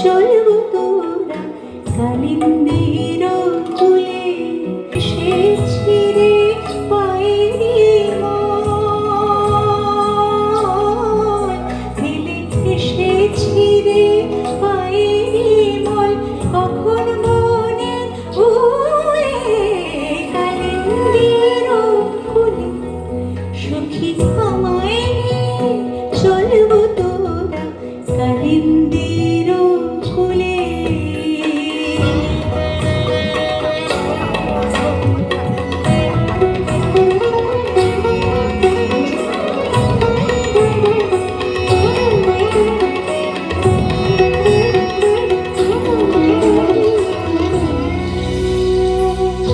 চলবো তোরা কালিন্দির কুলে এসেছি রে পায়েরি মল ফেলে এসেছি রে পায়েরি মল কখন মনে ভুলে কালিন্দির কুলে সখী আমায় চলবো তোরা কালিন্দির কুলে।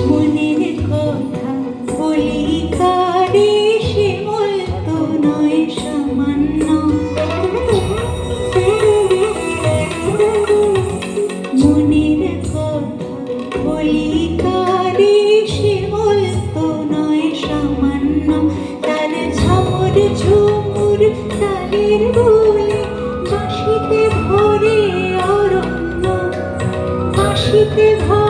মনের কথা বলি কারে শিমুল তো নয় সামান্য মনের কথা বলি কারে শিমুল তো নয় সামান্য তার ঝামর ঝুমুর তালের বলে বাঁশিতে ভরে অরণ্য বাঁশিতে ভরে